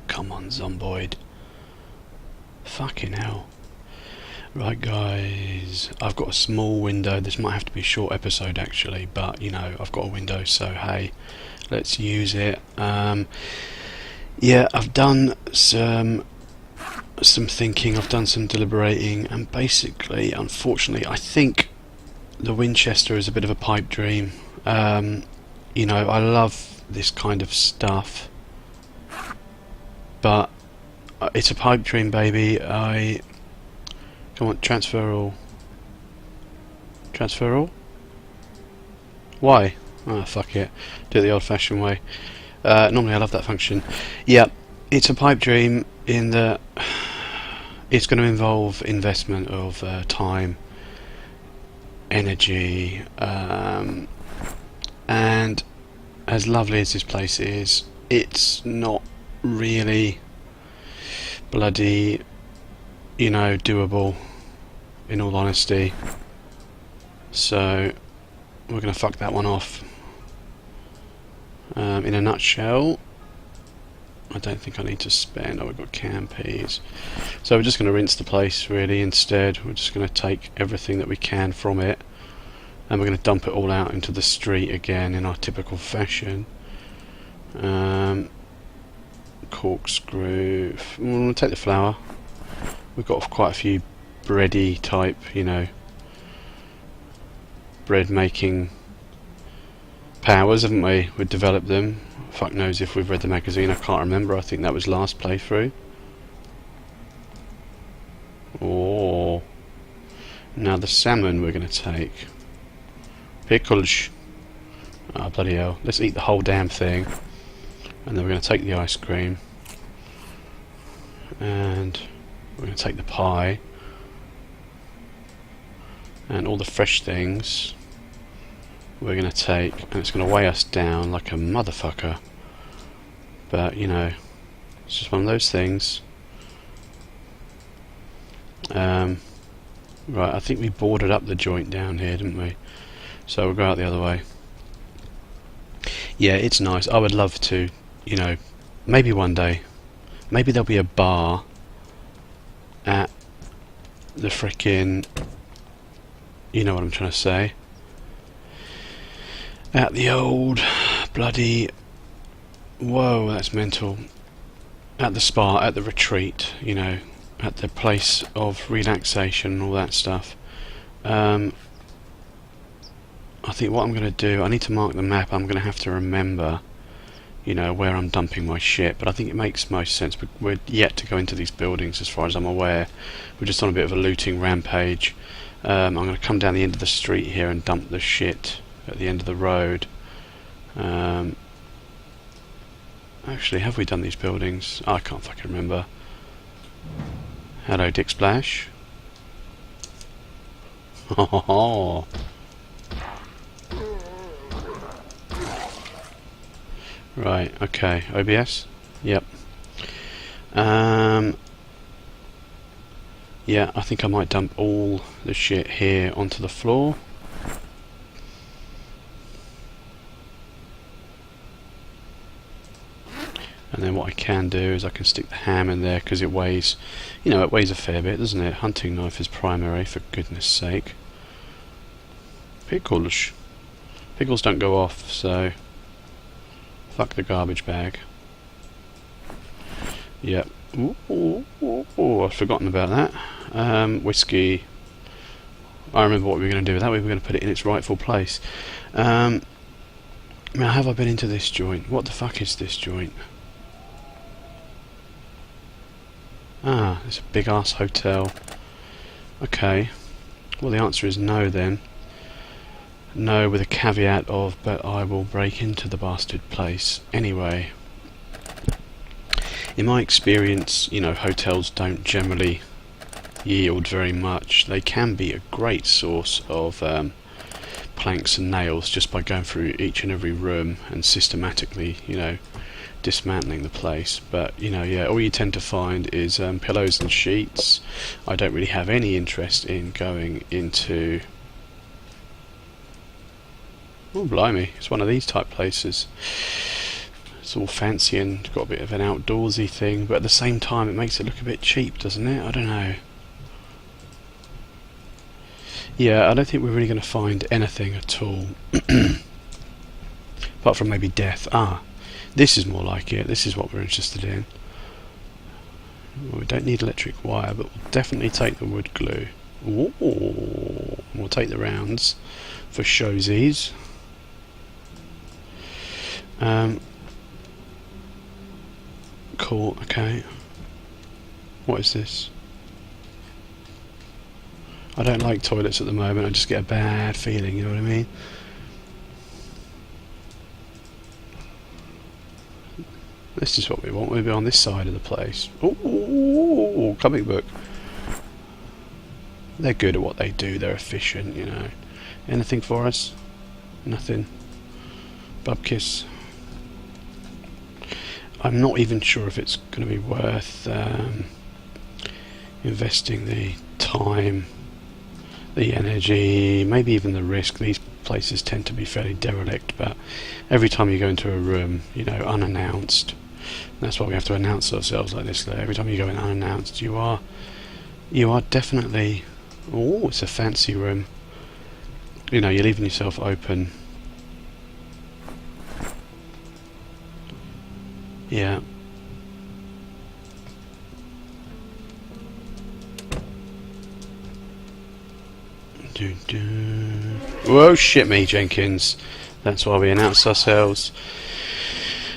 Come on, Zomboid. Fucking hell. Right, guys, I've got a small window. This might have to be a short episode actually, but you know, I've got a window, so hey, let's use it. Yeah, I've done some thinking, I've done some deliberating, and basically, unfortunately, I think the Winchester is a bit of a pipe dream. You know, I love this kind of stuff, but it's a pipe dream, baby. Come on, transfer all. Transfer all? Why? Oh, fuck it. Do it the old-fashioned way. Normally I love that function. Yeah, it's a pipe dream in that it's going to involve investment of time, energy, and as lovely as this place is, it's not really bloody, you know, doable, in all honesty. So we're going to fuck that one off. In a nutshell, I don't think I need to spend. Oh, we've got canned peas. So we're just going to rinse the place really instead. We're just going to take everything that we can from it, and we're going to dump it all out into the street again in our typical fashion. Corkscrew. We'll take the flour. We've got quite a few bready type, you know, bread making powers, haven't we? We've developed them. Fuck knows if we've read the magazine, I can't remember. I think that was last playthrough. Oh, now the salmon we're going to take. Pickles. Ah, bloody hell. Let's eat the whole damn thing. And then we're going to take the ice cream. And we're going to take the pie. And all the fresh things we're going to take, and it's going to weigh us down like a motherfucker, but you know, it's just one of those things. Right, I think we boarded up the joint down here, didn't we? So we'll go out the other way. Yeah, it's nice. I would love to, you know, maybe one day, maybe there'll be a bar at the frickin', you know what I'm trying to say, at the old bloody, whoa, that's mental, at the spa, at the retreat, you know, at the place of relaxation and all that stuff. I think what I'm going to do, I need to mark the map. I'm going to have to remember, you know, where I'm dumping my shit, but I think it makes most sense. We're yet to go into these buildings as far as I'm aware. We're just on a bit of a looting rampage. I'm going to come down the end of the street here and dump the shit at the end of the road. Actually, have we done these buildings? I can't fucking remember. Hello, Dick Splash. Oh. Right, okay. OBS? Yep. Yeah, I think I might dump all the shit here onto the floor. And then what I can do is I can stick the ham in there because it weighs, you know, it weighs a fair bit, doesn't it? Hunting knife is primary, for goodness sake. Pickles. Pickles don't go off, so fuck the garbage bag. Yep. Ooh, I've forgotten about that. Whiskey. I remember what we were going to do with that. We were going to put it in its rightful place. Now, have I been into this joint? What the fuck is this joint? Ah, it's a big ass hotel. Okay. Well, the answer is no then. No, with a caveat of, but I will break into the bastard place anyway. In my experience, you know, hotels don't generally yield very much. They can be a great source of planks and nails just by going through each and every room and systematically, you know, dismantling the place. But, you know, yeah, all you tend to find is pillows and sheets. I don't really have any interest in going into Oh, blimey, it's one of these type places. It's all fancy and got a bit of an outdoorsy thing, but at the same time it makes it look a bit cheap, doesn't it? I don't know. Yeah, I don't think we're really going to find anything at all. Apart from maybe death. Ah, this is more like it. This is what we're interested in. Well, we don't need electric wire, but we'll definitely take the wood glue. Ooh, we'll take the rounds for showsies. Cool, okay. What is this? I don't like toilets at the moment, I just get a bad feeling, you know what I mean? This is what we want, we'll be on this side of the place. Ooh, comic book. They're good at what they do, they're efficient, you know. Anything for us? Nothing. Bubkiss. I'm not even sure if it's going to be worth investing the time, the energy, maybe even the risk. These places tend to be fairly derelict, but every time you go into a room, you know, unannounced, that's why we have to announce ourselves like this. Every time you go in unannounced, you are definitely, oh, it's a fancy room. You know, you're leaving yourself open. Yeah. Whoa, shit me, Jenkins. That's why we announce ourselves.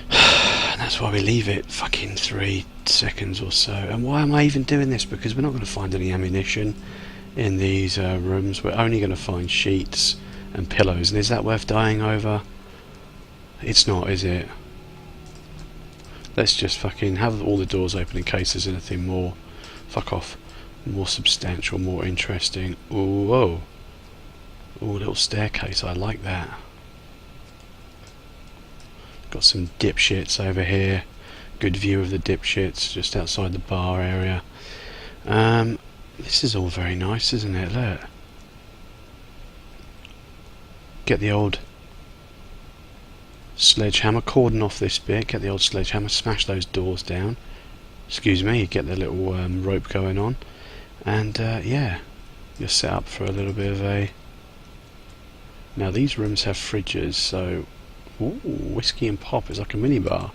That's why we leave it fucking 3 seconds or so. And why am I even doing this? Because we're not going to find any ammunition in these rooms. We're only going to find sheets and pillows. And is that worth dying over? It's not, is it? Let's just fucking have all the doors open in case there's anything more. Fuck off. More substantial, more interesting. Ooh, whoa. Ooh, little staircase. I like that. Got some dipshits over here. Good view of the dipshits just outside the bar area. This is all very nice, isn't it? Look. Get the old sledgehammer, cordon off this bit, get the old sledgehammer, smash those doors down. Excuse me, get the little rope going on. And yeah, you're set up for a little bit of a... Now these rooms have fridges, so... Ooh, whiskey and pop is like a minibar.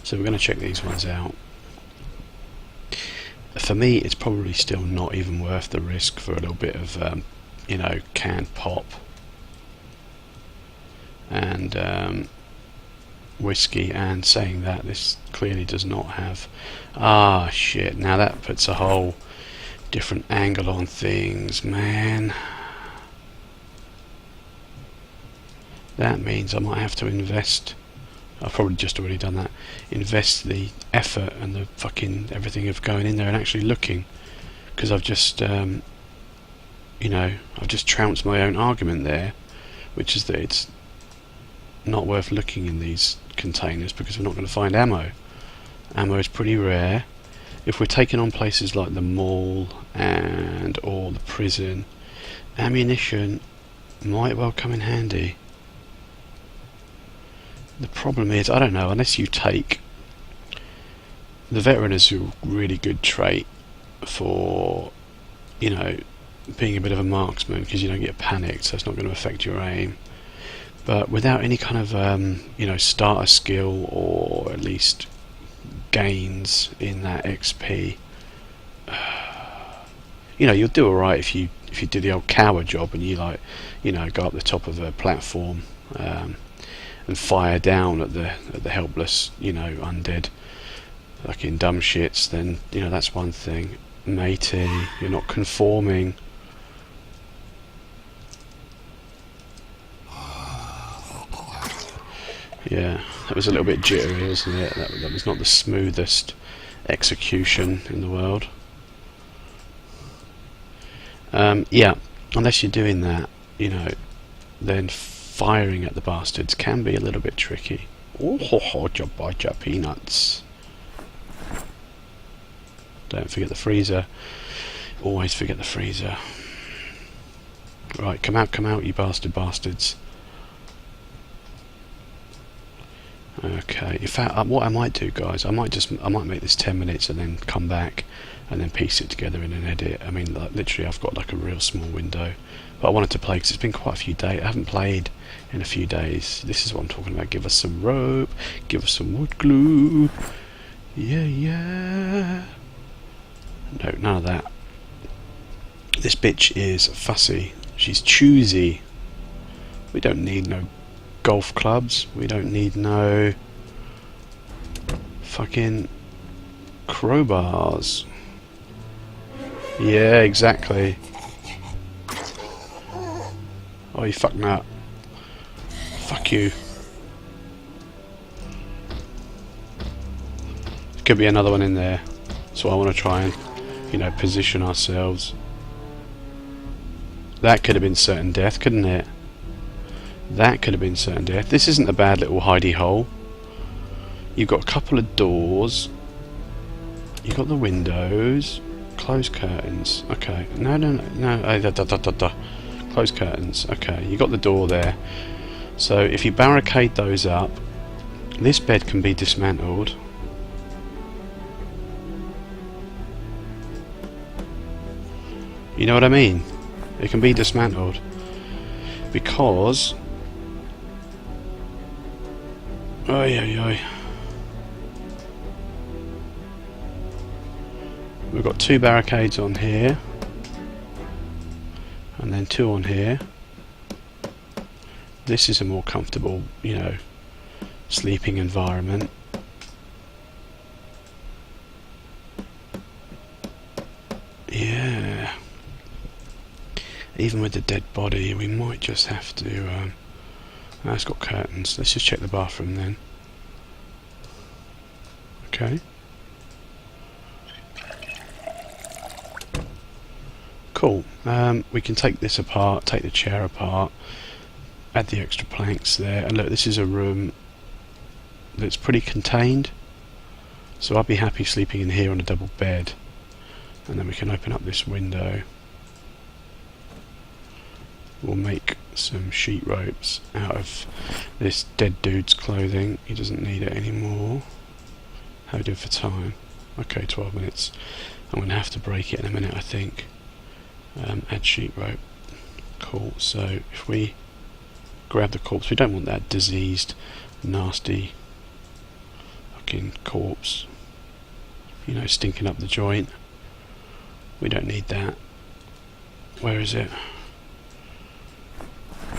So we're going to check these ones out. For me, it's probably still not even worth the risk for a little bit of, you know, canned pop. And whiskey, and saying that, this clearly does not have... Ah, shit, now that puts a whole different angle on things, man. That means I might have to invest... I've probably just already done that. Invest the effort and the fucking everything of going in there and actually looking. Because I've just, you know, I've just trounced my own argument there. Which is that it's not worth looking in these containers because we're not going to find ammo. Ammo is pretty rare. If we're taking on places like the mall and or the prison, ammunition might well come in handy. The problem is, I don't know, unless you take... The veteran is a really good trait for, you know, being a bit of a marksman because you don't get panicked, so it's not going to affect your aim. But without any kind of, you know, starter skill or at least gains in that XP, you know, you'll do alright if you do the old coward job and you, like, you know, go up the top of a platform and fire down at the helpless, you know, undead fucking dumb shits. Then, you know, that's one thing. Matey, you're not conforming. Yeah, that was a little bit jittery, wasn't it? That was not the smoothest execution in the world. Yeah, unless you're doing that, you know, then firing at the bastards can be a little bit tricky. Oh, ho, ho, jabba, peanuts. Don't forget the freezer. Always forget the freezer. Right, come out, you bastards. Okay, in fact, what I might do, guys, I might make this 10 minutes and then come back and then piece it together in an edit. I mean, like, literally, I've got like a real small window, but I wanted to play because it's been quite a few days. I haven't played in a few days. This is what I'm talking about. Give us some rope, give us some wood glue. Yeah, yeah. No, none of that. This bitch is fussy. She's choosy. We don't need no golf clubs. We don't need no fucking crowbars. Yeah, exactly. Oh, you fuck nut. Fuck you. Could be another one in there. So I want to try and, you know, position ourselves. That could have been certain death, couldn't it? That could have been certain death. This isn't a bad little hidey hole. You've got a couple of doors. You've got the windows. Closed curtains. Okay. No. Closed curtains. Okay. You got the door there. So if you barricade those up, this bed can be dismantled. You know what I mean? It can be dismantled because we've got 2 barricades on here and then 2 on here. This is a more comfortable, you know, sleeping environment. Yeah. Even with the dead body, we might just have to. It's got curtains. Let's just check the bathroom then. Okay. Cool. We can take this apart, take the chair apart, add the extra planks there, and look, this is a room that's pretty contained. So I'd be happy sleeping in here on a double bed, and then we can open up this window. We'll make some sheet ropes out of this dead dude's clothing. He doesn't need it anymore. How we do for time? Okay, 12 minutes. I'm going to have to break it in a minute, I think. Add sheet rope. Cool. So if we grab the corpse, we don't want that diseased, nasty fucking corpse, you know, stinking up the joint. We don't need that. Where is it?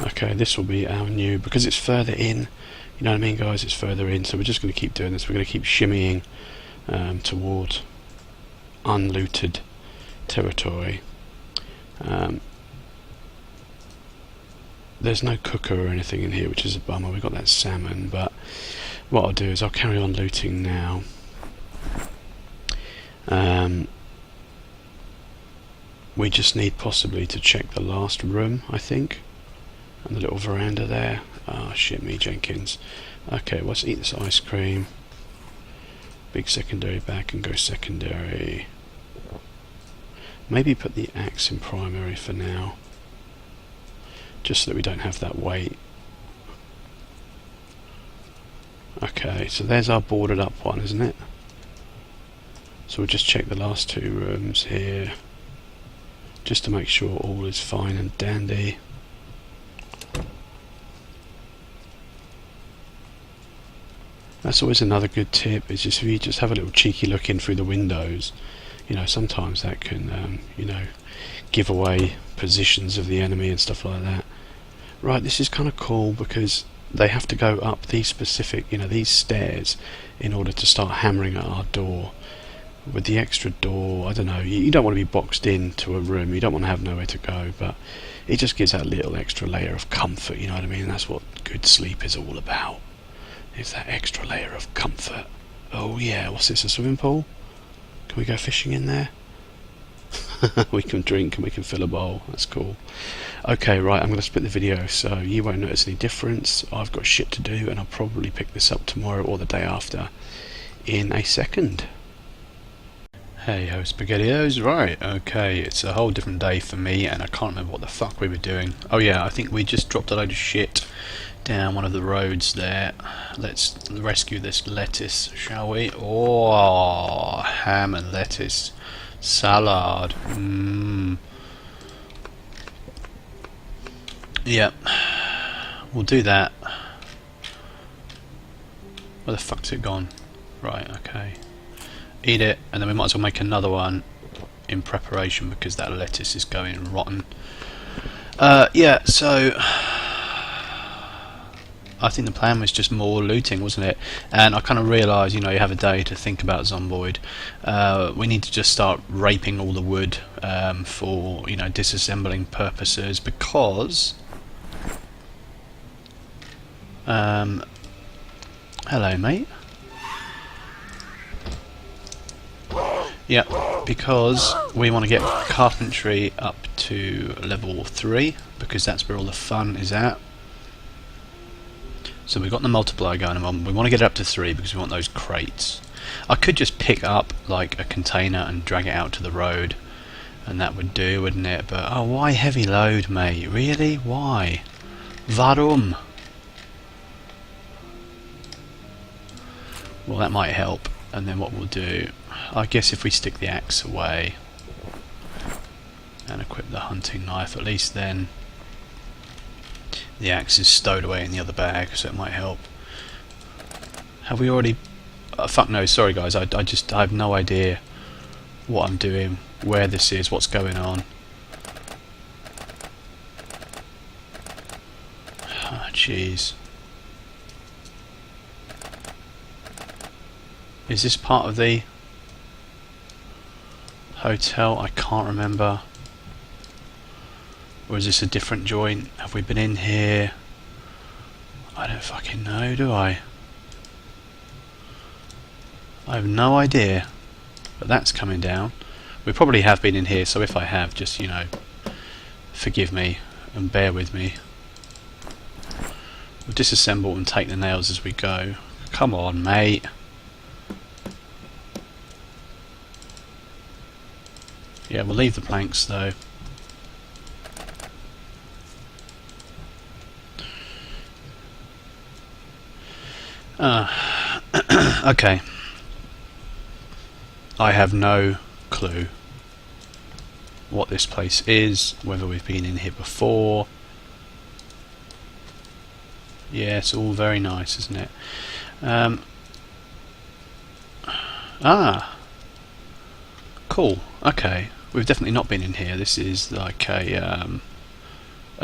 Okay, this will be our new, because it's further in, you know what I mean, guys, it's further in, so we're just going to keep doing this. We're going to keep shimmying toward unlooted territory. There's no cooker or anything in here, which is a bummer. We've got that salmon, but what I'll do is I'll carry on looting now. We just need possibly to check the last room, I think. And the little veranda there. Ah, shit me, Jenkins. Okay, let's eat this ice cream. Big secondary back and go secondary. Maybe put the axe in primary for now. Just so that we don't have that weight. Okay, so there's our boarded up one, isn't it? So we'll just check the last 2 rooms here. Just to make sure all is fine and dandy. That's always another good tip, is just if you just have a little cheeky look in through the windows, you know, sometimes that can, you know, give away positions of the enemy and stuff like that. Right, this is kind of cool because they have to go up these specific, you know, these stairs in order to start hammering at our door. With the extra door, I don't know, you don't want to be boxed into a room, you don't want to have nowhere to go, but it just gives that little extra layer of comfort, you know what I mean? That's what good sleep is all about. It's that extra layer of comfort. Oh yeah, what's this, a swimming pool? Can we go fishing in there? We can drink and we can fill a bowl, that's cool. Okay, right, I'm going to split the video so you won't notice any difference. I've got shit to do and I'll probably pick this up tomorrow or the day after in a second. Hey ho SpaghettiOs, right, okay, it's a whole different day for me and I can't remember what the fuck we were doing. Oh yeah, I think we just dropped a load of shit down one of the roads there. Let's rescue this lettuce, shall we? Oh, ham and lettuce salad. Yep, we'll do that. Where the fuck's it gone? Right, okay. Eat it, and then we might as well make another one in preparation because that lettuce is going rotten. Yeah, so I think the plan was just more looting, wasn't it? And I kind of realised, you know, you have a day to think about Zomboid. We need to just start raping all the wood for, you know, disassembling purposes because hello, mate. Yeah, because we want to get carpentry up to level 3 because that's where all the fun is at. So we've got the multiplier going on. We want to get it up to 3 because we want those crates. I could just pick up like a container and drag it out to the road, and that would do, wouldn't it? But oh, why heavy load, mate? Really? Why? Varum? Well, that might help. And then what we'll do, I guess if we stick the axe away and equip the hunting knife, at least then the axe is stowed away in the other bag, so it might help. Have we already... fuck no, sorry guys, I have no idea what I'm doing, where this is, what's going on. Ah, jeez. Is this part of the hotel? I can't remember. Or is this a different joint? Have we been in here? I don't fucking know, do I? I have no idea. But that's coming down. We probably have been in here, so if I have, just, you know, forgive me and bear with me. We'll disassemble and take the nails as we go. Come on, mate. Yeah, we'll leave the planks though. Okay. I have no clue what this place is, whether we've been in here before. Yeah, it's all very nice, isn't it? Cool. Okay. We've definitely not been in here. This is like a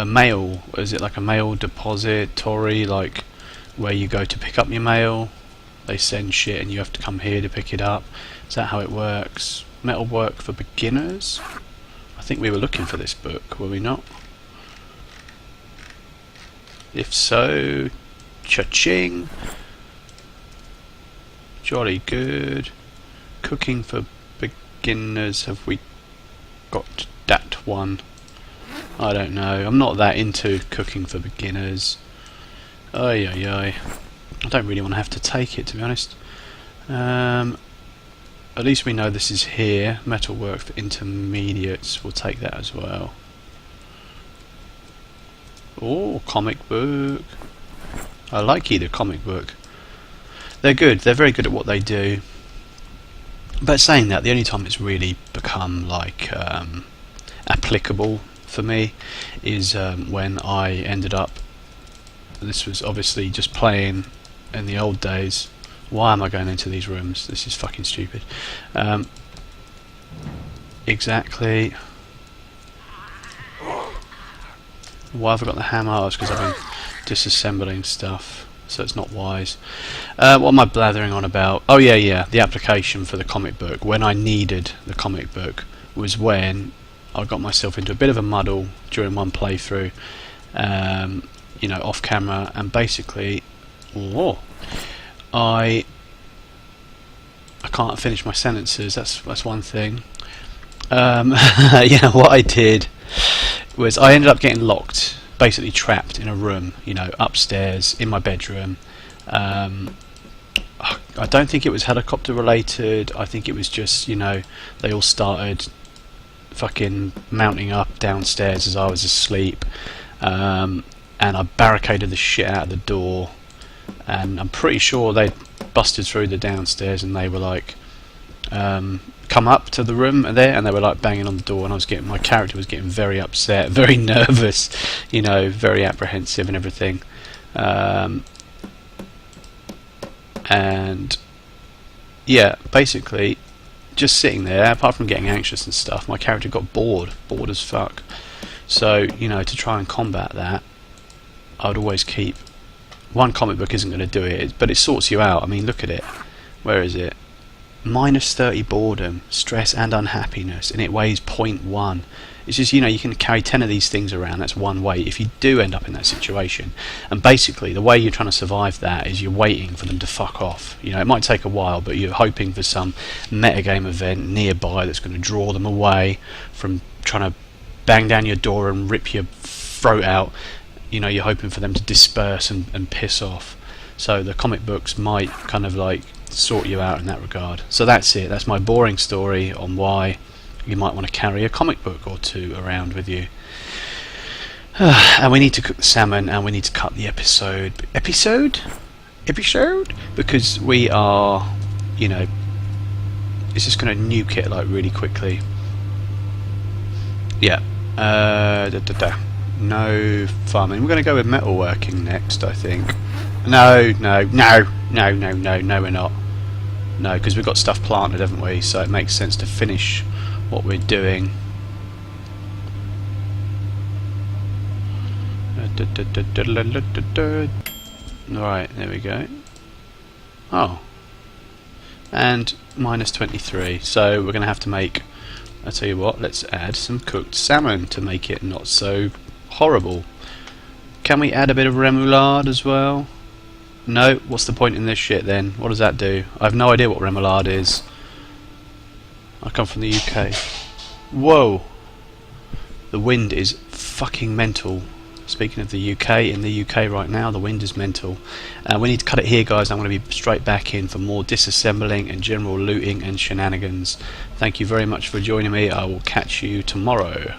mail. Is it like a mail depository, like where you go to pick up your mail? They send shit and you have to come here to pick it up. Is that how it works? Metalwork for beginners? I think we were looking for this book, were we not? If so, cha-ching. Jolly good. Cooking for beginners, have we got that one? I don't know. I'm not that into cooking for beginners. Ay ay ay. I don't really want to have to take it, to be honest. At least we know this is here. Metalwork for intermediates. We'll take that as well. Oh, comic book. I like either comic book. They're good. They're very good at what they do. But saying that, the only time it's really become like applicable for me is when I ended up. This was obviously just playing in the old days. Why am I going into these rooms? This is fucking stupid. Exactly. Why have I got the hammer? Oh, it's because I've been disassembling stuff. So it's not wise. What am I blathering on about? Oh yeah, the application for the comic book. When I needed the comic book was when I got myself into a bit of a muddle during one playthrough, you know, off camera, and basically, I can't finish my sentences. That's one thing. Yeah, what I did was I ended up getting locked. Basically trapped in a room, you know, upstairs in my bedroom. I don't think it was helicopter related. I think it was just, you know, they all started fucking mounting up downstairs as I was asleep. and I barricaded the shit out of the door, and I'm pretty sure they busted through the downstairs, and they were like come up to the room there, and they were like banging on the door, and my character was getting very upset, very nervous, you know, very apprehensive and everything. And yeah, basically just sitting there, apart from getting anxious and stuff, my character got bored as fuck. So, you know, to try and combat that, I would always keep... One comic book isn't going to do it, but it sorts you out. I mean, look at it. Where is it? -30 boredom, stress and unhappiness, and it weighs 0.1. It's just, you know, you can carry 10 of these things around. That's one weight if you do end up in that situation. And basically the way you're trying to survive that is you're waiting for them to fuck off. You know, it might take a while, but you're hoping for some metagame event nearby that's going to draw them away from trying to bang down your door and rip your throat out. You know, you're hoping for them to disperse and piss off. So the comic books might kind of like sort you out in that regard. So that's it. That's my boring story on why you might want to carry a comic book or two around with you. And we need to cook the salmon, and we need to cut the episode because we are, you know, it's just going to nuke it like really quickly. Yeah. No farming. We're going to go with metalworking next, I think. No, we're not. No, because we've got stuff planted, haven't we? So it makes sense to finish what we're doing. Right, there we go. Oh. And -23. So we're going to have to make... I'll tell you what, let's add some cooked salmon to make it not so horrible. Can we add a bit of remoulade as well? No, what's the point in this shit then? What does that do? I have no idea what remoulade is. I come from the UK. Whoa! The wind is fucking mental. Speaking of the UK, in the UK right now, the wind is mental. We need to cut it here, guys. I'm going to be straight back in for more disassembling and general looting and shenanigans. Thank you very much for joining me. I will catch you tomorrow.